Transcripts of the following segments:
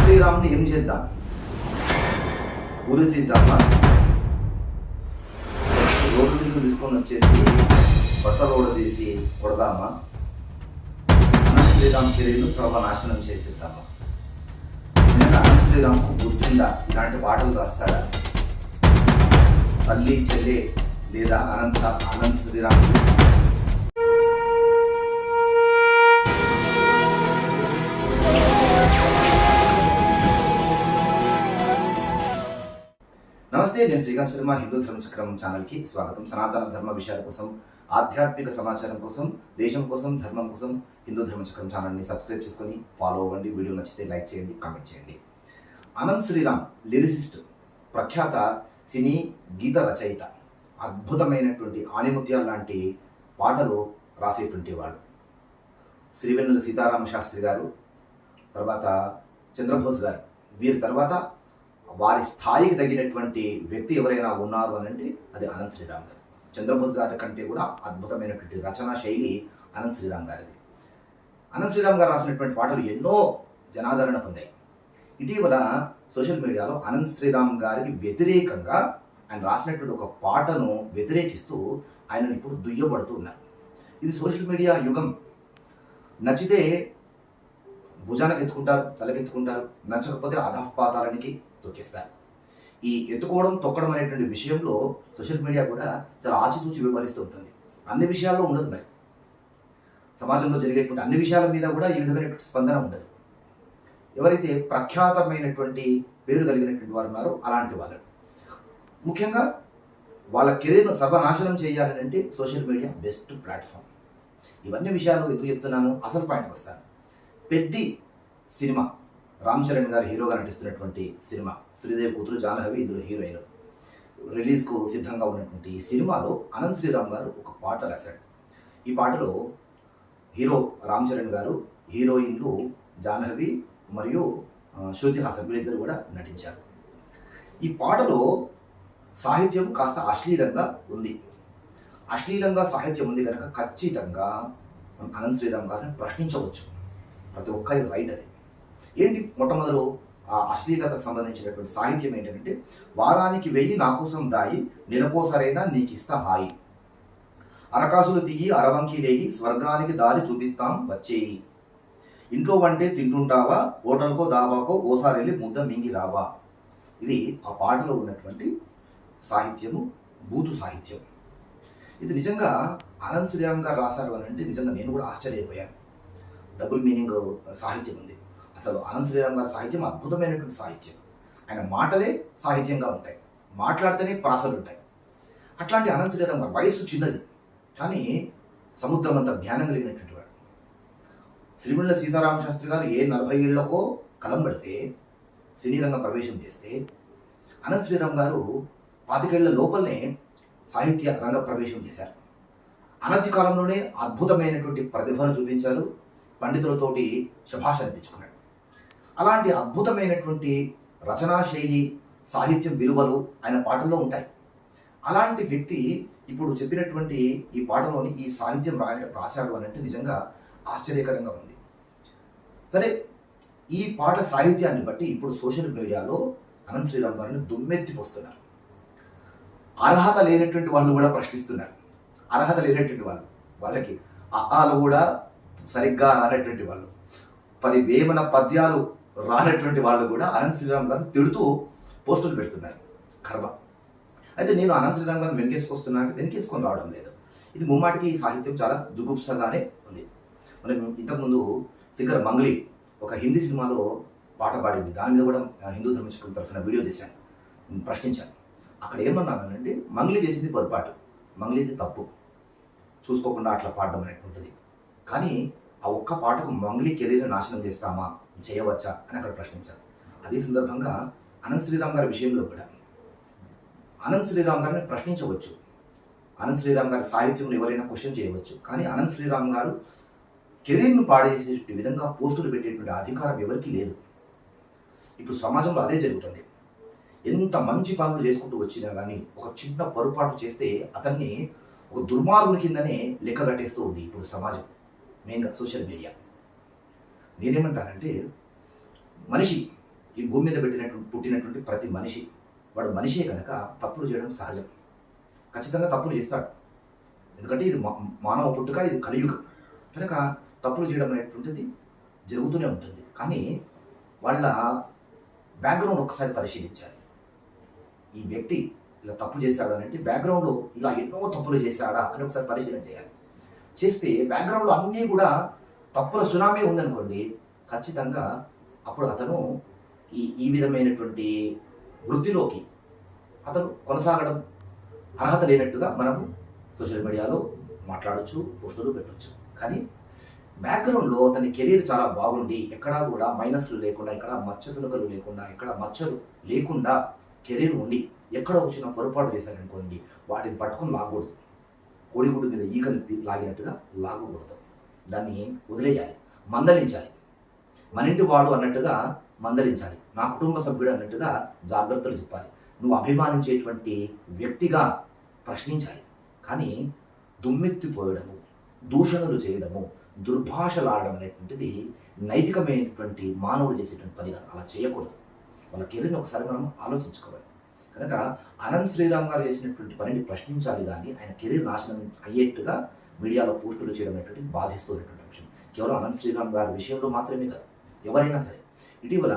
శ్రీరామ్ని ఏం చేద్దాం? ఊరి తీద్దామా? రోడ్డు మీద తీసుకొని వచ్చేసి బట్టలు రోడ్డు తీసి కొడదామా? అనంత శ్రీరామ్ చర్యలు సర్వనాశనం చేసేద్దామా? నిన్న అనంత శ్రీరామ్కు గుర్తుందా? ఇలాంటి పాటలు రాస్తాడా? తల్లి చెల్లి లేదా అనంత శ్రీరామ్ నమస్తే, నేను శ్రీకాంత్ శర్మ. హిందూ ధర్మచక్రం ఛానల్కి స్వాగతం. సనాతన ధర్మ విషయాల కోసం, ఆధ్యాత్మిక సమాచారం కోసం, దేశం కోసం, ధర్మం కోసం హిందూ ధర్మచక్రం ఛానల్ని సబ్స్క్రైబ్ చేసుకొని ఫాలో అవ్వండి. వీడియో నచ్చితే లైక్ చేయండి, కామెంట్ చేయండి. అనంత్ శ్రీరామ్ లిరిసిస్ట్, ప్రఖ్యాత సినీ గీత రచయిత, అద్భుతమైనటువంటి ఆణిముత్యాల లాంటి పాటలు రాసేటువంటి వాడు. శ్రీవెన్నెల సీతారామ శాస్త్రి గారు, తర్వాత చంద్రబోస్ గారు, వీరి తర్వాత వారి స్థాయికి తగినటువంటి వ్యక్తి ఎవరైనా ఉన్నారు అని అంటే అది అనంత్ శ్రీరామ్ గారు. చంద్రబోస్ గారి కంటే కూడా అద్భుతమైనటువంటి రచనా శైలి అనంత్ శ్రీరామ్ గారిది. అనంత్ శ్రీరామ్ గారు రాసినటువంటి పాటలు ఎన్నో జనాదరణ పొందాయి. ఇటీవల సోషల్ మీడియాలో అనంత్ శ్రీరామ్ గారికి వ్యతిరేకంగా ఆయన రాసినటువంటి ఒక పాటను వ్యతిరేకిస్తూ ఆయనను ఇప్పుడు దుయ్యబడుతూ ఉన్నారు. ఇది సోషల్ మీడియా యుగం. నచ్చితే భుజానికి ఎత్తుకుంటారు, తలకెత్తుకుంటారు, నచ్చకపోతే అధఃపాతాలనికి తొక్కేస్తారు. ఈ ఎత్తుకోవడం, తొక్కడం అనేటువంటి విషయంలో సోషల్ మీడియా కూడా చాలా ఆచితూచి వ్యవహరిస్తూ ఉంటుంది. అన్ని విషయాల్లో ఉండదు. మరి సమాజంలో జరిగేటువంటి అన్ని విషయాల మీద కూడా ఈ విధమైనటువంటి స్పందన ఉండదు. ఎవరైతే ప్రఖ్యాతమైనటువంటి పేరు కలిగినటువంటి వారు ఉన్నారో అలాంటి వాళ్ళు ముఖ్యంగా వాళ్ళ కెరీర్ను సర్వనాశనం చేయాలని అంటే సోషల్ మీడియా బెస్ట్ ప్లాట్ఫామ్. ఇవన్నీ విషయాలు ఎందుకు చెప్తున్నాను, అసలు పాయింట్కి వస్తాను. పెద్ది సినిమా, రామ్ చరణ్ గారు హీరోగా నటిస్తున్నటువంటి సినిమా, శ్రీదేవి కూతురు జాహ్నవి ఇందులో హీరోయిన్. రిలీజ్కు సిద్ధంగా ఉన్నటువంటి ఈ సినిమాలో అనంత్ శ్రీరామ్ గారు ఒక పాట రాశాడు. ఈ పాటలో హీరో రామ్ చరణ్ గారు, హీరోయిన్లు జాహ్నవి మరియు శృతి హాసన్, వీళ్ళిద్దరు కూడా నటించారు. ఈ పాటలో సాహిత్యం కాస్త అశ్లీలంగా ఉంది. అశ్లీలంగా సాహిత్యం ఉంది కనుక ఖచ్చితంగా అనంత్ శ్రీరామ్ గారిని ప్రశ్నించవచ్చు. ప్రతి ఒక్కరి రైట్ అది. ఏంటి మొట్టమొదలు ఆ అశ్లీలతకు సంబంధించినటువంటి సాహిత్యం ఏంటంటే, వారానికి 1000 నా కోసం దాయి, నెలకోసరైనా నీకిస్తా హాయి, అరకాసులు తీయి అరవంకి లేగి, స్వర్గానికి దారి చూపిస్తాం వచ్చేయి, ఇంట్లో వంటే తింటుంటావా, హోటల్కో దాబాకో ఓసారి వెళ్ళి ముద్ద మింగి రావా. ఇవి ఆ పాటలో ఉన్నటువంటి సాహిత్యము, బూతు సాహిత్యం. ఇది నిజంగా అనంత్ శ్రీరామ్ గారు రాశారు అని అంటే నిజంగా నేను కూడా ఆశ్చర్యపోయాను. డబుల్ మీనింగ్ సాహిత్యం ఉంది. అసలు అనంత్ శ్రీరామ్ గారి సాహిత్యం అద్భుతమైనటువంటి సాహిత్యం. ఆయన మాటలే సాహిత్యంగా ఉంటాయి, మాట్లాడితేనే ప్రాసలు ఉంటాయి. అట్లాంటి అనంత్ శ్రీరామ్ గారు వయస్సు చిన్నది కానీ సముద్రం అంత జ్ఞానం కలిగినటువంటి వాడు. శ్రీవెన్నెల సీతారామ శాస్త్రి గారు 40 ఏళ్లకో కలం పెడితే, సినీ రంగ ప్రవేశం చేస్తే, అనంత్ శ్రీరామ్ గారు 25 ఏళ్ల లోపలనే సాహిత్య రంగ ప్రవేశం చేశారు. అనతి కాలంలోనే అద్భుతమైనటువంటి ప్రతిభను చూపించారు. పండితులతోటి శభాష అనిపించుకున్నాడు. అలాంటి అద్భుతమైనటువంటి రచనా శైలి, సాహిత్యం విలువలు ఆయన పాటల్లో ఉంటాయి. అలాంటి వ్యక్తి ఇప్పుడు చెప్పినటువంటి ఈ పాటలోని ఈ సాహిత్యం రాశాడు అని అంటే నిజంగా ఆశ్చర్యకరంగా ఉంది. సరే, ఈ పాట సాహిత్యాన్ని బట్టి ఇప్పుడు సోషల్ మీడియాలో అనంత్ శ్రీరామ్ గారిని దుమ్మెత్తిపోస్తున్నారు. అర్హత లేనటువంటి వాళ్ళు కూడా ప్రశ్నిస్తున్నారు. అర్హత లేనటువంటి వాళ్ళకి ఆలు కూడా సరిగ్గా రానటువంటి వాళ్ళు, 10 వేమన పద్యాలు రానటువంటి వాళ్ళు కూడా అనంత్ శ్రీరామ్ గారిని తిడుతూ పోస్టులు పెడుతున్నారు. కర్మ. అయితే నేను అనంత్ శ్రీరామ్ గారిని వెనకేసుకొని రావడం లేదు. ఇది ముమ్మాటికి ఈ సాహిత్యం చాలా జుగుప్సగానే ఉంది. మనం ఇంతకుముందు సింగర్ మంగ్లీ ఒక హిందీ సినిమాలో పాట పాడింది. దాని మీద కూడా హిందూ ధర్మచక్రం తరఫున వీడియో చేశాను, ప్రశ్నించాను. అక్కడ ఏమన్నానంటే, మంగ్లీ చేసింది పొరపాటు, మంగ్లీది తప్పు, చూసుకోకుండా అట్లా పాడడం అనేటువంటిది. కానీ ఆ ఒక్క పాటకు మంగ్లీ కెరీర్ నాశనం చేస్తామా, చేయవచ్చా అని అక్కడ ప్రశ్నించాను. అదే సందర్భంగా అనంత్ శ్రీరామ్ గారి విషయంలో కూడా అనంత్ శ్రీరామ్ గారిని ప్రశ్నించవచ్చు. అనంత్ శ్రీరామ్ గారి సాహిత్యంలో ఎవరైనా క్వశ్చన్ చేయవచ్చు. కానీ అనంత్ శ్రీరామ్ గారు కెరీర్ను పాడేసే విధంగా పోస్టులు పెట్టేటువంటి అధికారం ఎవరికీ లేదు. ఇప్పుడు సమాజంలో అదే జరుగుతుంది. ఎంత మంచి పనులు చేసుకుంటూ వచ్చినా కానీ ఒక చిన్న పొరపాటు చేస్తే అతన్ని ఒక దుర్మార్గుని కిందనే లెక్క కట్టేస్తూ ఉంది ఇప్పుడు సమాజం, మెయిన్గా సోషల్ మీడియా. నేనేమంటానంటే, మనిషి ఈ భూమి మీద పుట్టినటువంటి ప్రతి మనిషి వాడు మనిషే కనుక తప్పులు చేయడం సహజం. ఖచ్చితంగా తప్పులు చేస్తాడు. ఎందుకంటే ఇది మానవ పుట్టుక, ఇది కలియుగం కనుక తప్పులు చేయడం అనేటువంటిది జరుగుతూనే ఉంటుంది. కానీ వాళ్ళ బ్యాక్గ్రౌండ్ ఒకసారి పరిశీలించాలి. ఈ వ్యక్తి ఇలా తప్పు చేశాడు అంటే బ్యాక్గ్రౌండ్లో ఇలా ఎన్నో తప్పులు చేశాడా అని ఒకసారి పరిశీలన చేయాలి. చేస్తే బ్యాక్గ్రౌండ్లో అన్నీ కూడా తప్పుల సునామీ ఉందనుకోండి, ఖచ్చితంగా అప్పుడు అతను ఈ విధమైనటువంటి వృత్తిలోకి అతను కొనసాగడం అర్హత లేనట్టుగా మనము సోషల్ మీడియాలో మాట్లాడచ్చు, పోస్టులు పెట్టవచ్చు. కానీ బ్యాక్గ్రౌండ్లో అతని కెరీర్ చాలా బాగుండి ఎక్కడా కూడా మైనస్లు లేకుండా, ఎక్కడ మచ్చతునకలు లేకుండా, ఎక్కడ మచ్చలు లేకుండా కెరీర్ ఉండి ఎక్కడ వచ్చిన పొరపాటు చేశారనుకోండి, వాటిని పట్టుకొని లాగకూడదు. కోడిగుడ్డు మీద ఈకలు లాగినట్టుగా లాగకూడదు. దాన్ని వదిలేయాలి, మందలించాలి. మన ఇంటి వాడు అన్నట్టుగా మందలించాలి, నా కుటుంబ సభ్యుడు అన్నట్టుగా జాగ్రత్తలు చెప్పాలి. నువ్వు అభిమానించేటువంటి వ్యక్తిగా ప్రశ్నించాలి. కానీ దుమ్మెత్తిపోయడము, దూషణలు చేయడము, దుర్భాషలాడడం అనేటువంటిది నైతికమైనటువంటి మానవుడు చేసేటువంటి పని కాదు. అలా చేయకూడదు. వాళ్ళ కెరీర్ని ఒకసారి మనం ఆలోచించుకోవాలి. కనుక అనంత్ శ్రీరామ్ గారు చేసినటువంటి పనిని ప్రశ్నించాలి, కానీ ఆయన కెరీర్ నాశనం అయ్యేట్టుగా మీడియాలో పోస్టులు చేయడం అనేటువంటిది బాధిస్తున్నటువంటి అంశం. కేవలం అనంత్ శ్రీరామ్ గారి విషయంలో మాత్రమే కాదు, ఎవరైనా సరే. ఇటీవల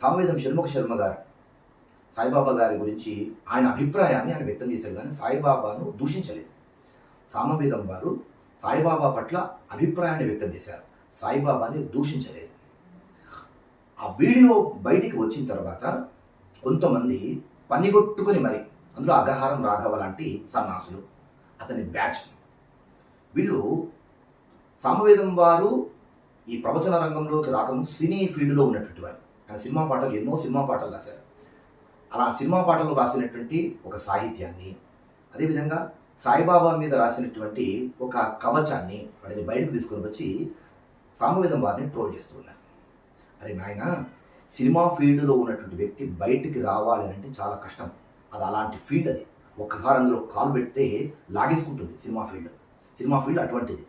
సామవేదం షణ్ముఖ శర్మ గారు సాయిబాబా గారి గురించి ఆయన అభిప్రాయాన్ని ఆయన వ్యక్తం చేశారు, కానీ సాయిబాబాను దూషించలేదు. సామవేదం వారు సాయిబాబా పట్ల అభిప్రాయాన్ని వ్యక్తం చేశారు, సాయిబాబాని దూషించలేదు. ఆ వీడియో బయటికి వచ్చిన తర్వాత కొంతమంది పనిగొట్టుకొని మరి, అందులో అగ్రహారం రాఘవ లాంటి సన్నాసులు, అతని బ్యాచ్, వీళ్ళు సామవేదం వారు ఈ ప్రవచన రంగంలోకి రాకముందు సినీ ఫీల్డ్లో ఉన్నటువంటి వారు. ఆయన సినిమా పాటలు, ఎన్నో సినిమా పాటలు రాశారు. అలా సినిమా పాటలు రాసినటువంటి ఒక సాహిత్యాన్ని, అదేవిధంగా సాయిబాబా మీద రాసినటువంటి ఒక కవచాన్ని వాటిని బయటకు తీసుకొని వచ్చి సామవేదం వారిని ట్రోల్ చేస్తూ ఉన్నారు. అరే నాయన, సినిమా ఫీల్డ్లో ఉన్నటువంటి వ్యక్తి బయటికి రావాలి అంటే చాలా కష్టం. అది అలాంటి ఫీల్డ్. అది ఒక్కసారి అందులో కాలు పెడితే లాగేసుకుంటుంది సినిమా ఫీల్డ్. సినిమా ఫీల్డ్ అటువంటిది,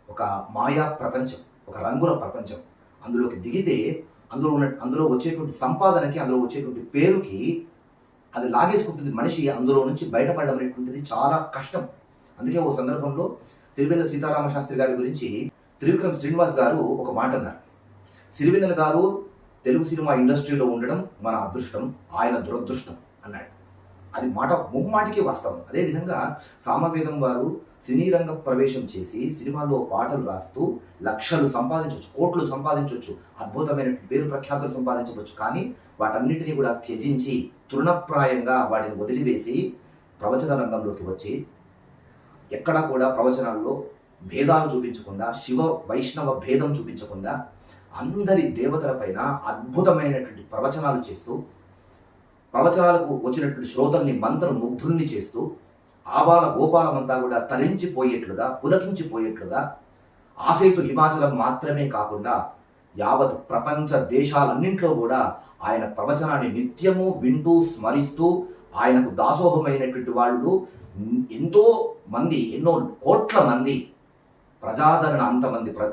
ఒక మాయా ప్రపంచం, ఒక రంగుల ప్రపంచం. అందులోకి దిగితే అందులో వచ్చేటువంటి సంపాదనకి, అందులో వచ్చేటువంటి పేరుకి అది లాగేసుకుంటుంది. మనిషి అందులో నుంచి బయటపడడం అనేటువంటిది చాలా కష్టం. అందుకే ఓ సందర్భంలో సిరివెన్నెల సీతారామ శాస్త్రి గారి గురించి త్రివిక్రమ్ శ్రీనివాస్ గారు ఒక మాట అన్నారు. సిరివెన్నెల గారు తెలుగు సినిమా ఇండస్ట్రీలో ఉండడం మన అదృష్టం, ఆయన దురదృష్టం అన్నాడు. అది మాట ముమ్మాటికి వాస్తవం. అదేవిధంగా సామవేదం వారు సినీ రంగ ప్రవేశం చేసి సినిమాలో పాటలు రాస్తూ లక్షలు సంపాదించవచ్చు, కోట్లు సంపాదించవచ్చు, అద్భుతమైన పేరు ప్రఖ్యాతులు సంపాదించవచ్చు. కానీ వాటన్నిటినీ కూడా త్యజించి తృణప్రాయంగా వాటిని వదిలివేసి ప్రవచన రంగంలోకి వచ్చి ఎక్కడా కూడా ప్రవచనాల్లో భేదాలు చూపించకుండా, శివ వైష్ణవ భేదం చూపించకుండా అందరి దేవతల పైన అద్భుతమైనటువంటి ప్రవచనాలు చేస్తూ, ప్రవచనాలకు వచ్చినటువంటి శ్రోతల్ని మంత్రముగ్ధుల్ని చేస్తూ, ఆబాల గోపాలమంతా కూడా తరించిపోయేట్లుగా, పులకించిపోయేట్లుగా, ఆసేతు హిమాచలం మాత్రమే కాకుండా యావత్ ప్రపంచ దేశాలన్నింటిలో కూడా ఆయన ప్రవచనాన్ని నిత్యము వింటూ స్మరిస్తూ ఆయనకు దాసోహమైనటువంటి వాళ్ళు ఎంతో మంది, ఎన్నో కోట్ల మంది ప్రజాదరణ,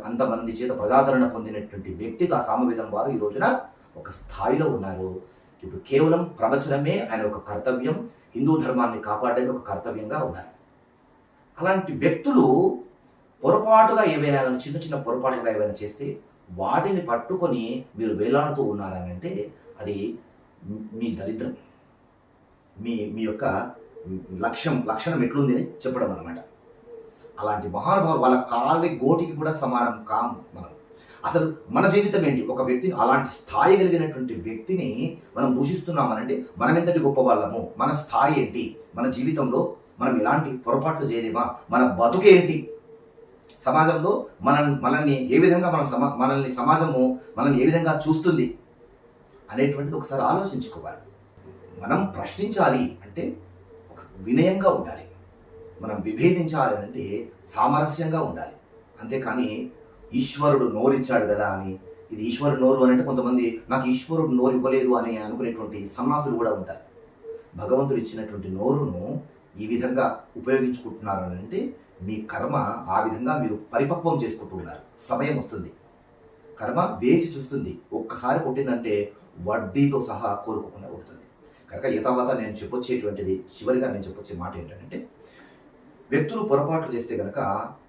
అంతమంది చేత ప్రజాదరణ పొందినటువంటి వ్యక్తిగా సామవేదం వారు ఈ రోజున ఒక స్థాయిలో ఉన్నారు. ఇప్పుడు కేవలం ప్రవచనమే ఆయన ఒక కర్తవ్యం, హిందూ ధర్మాన్ని కాపాడేది ఒక కర్తవ్యంగా ఉన్నారు. అలాంటి వ్యక్తులు పొరపాటుగా ఏవైనా చిన్న చిన్న పొరపాటుగా ఏవైనా చేస్తే వాటిని పట్టుకొని మీరు వేలాడుతూ ఉన్నారని అంటే అది మీ దరిద్రం, మీ యొక్క లక్షణం ఎట్లుంది అని చెప్పడం అన్నమాట. అలాంటి మహానుభావులు వాళ్ళ కాలి గోటికి కూడా సమానం కాము మనం. అసలు మన జీవితం ఏంటి? ఒక వ్యక్తిని, అలాంటి స్థాయి కలిగినటువంటి వ్యక్తిని మనం దూషిస్తున్నామనంటే మనం ఎంతటి గొప్ప వాళ్ళము, మన స్థాయి ఏంటి, మన జీవితంలో మనం ఎలాంటి పొరపాట్లు చేయలేమా, మన బతుకేంటి, సమాజంలో మనల్ని ఏ విధంగా సమాజము మనల్ని ఏ విధంగా చూస్తుంది అనేటువంటిది ఒకసారి ఆలోచించుకోవాలి. మనం ప్రశ్నించాలి అంటే ఒక వినయంగా ఉండాలి, మనం విభేదించాలి అంటే సామరస్యంగా ఉండాలి. అంతేకాని ఈశ్వరుడు నోరిచ్చాడు కదా అని, ఇది ఈశ్వరుడు నోరు అని అంటే కొంతమంది నాకు ఈశ్వరుడు నోరు ఇవ్వలేదు అని అనుకునేటువంటి సన్నాసులు కూడా ఉంటారు. భగవంతుడు ఇచ్చినటువంటి నోరును ఈ విధంగా ఉపయోగించుకుంటున్నారు అని అంటే మీ కర్మ ఆ విధంగా మీరు పరిపక్వం చేసుకుంటూ ఉన్నారు. సమయం వస్తుంది, కర్మ వేచి చూస్తుంది. ఒక్కసారి కొట్టిందంటే వడ్డీతో సహా కోరుకోకుండా కొడుతుంది. కనుక యథావత నేను చెప్పొచ్చేటువంటిది, చివరిగా నేను చెప్పొచ్చే మాట ఏంటంటే, వ్యక్తులు పొరపాట్లు చేస్తే కనుక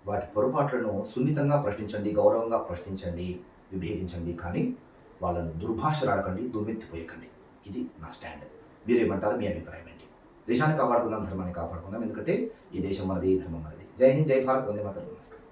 వాటి పొరపాట్లను సున్నితంగా ప్రశ్నించండి, గౌరవంగా ప్రశ్నించండి, విభేదించండి. కానీ వాళ్ళను దుర్భాషలాడకండి, దుమ్మెత్తిపోయకండి. ఇది నా స్టాండ్. మీరేమంటారు? మీ అభిప్రాయం ఏంటి? దేశాన్ని కాపాడుకుందాం, ధర్మాన్ని కాపాడుకుందాం. ఎందుకంటే ఈ దేశం మనది, ఈ ధర్మం మనది. జై హింద్, జై భారత్, వందే మాతరం. నమస్కారం.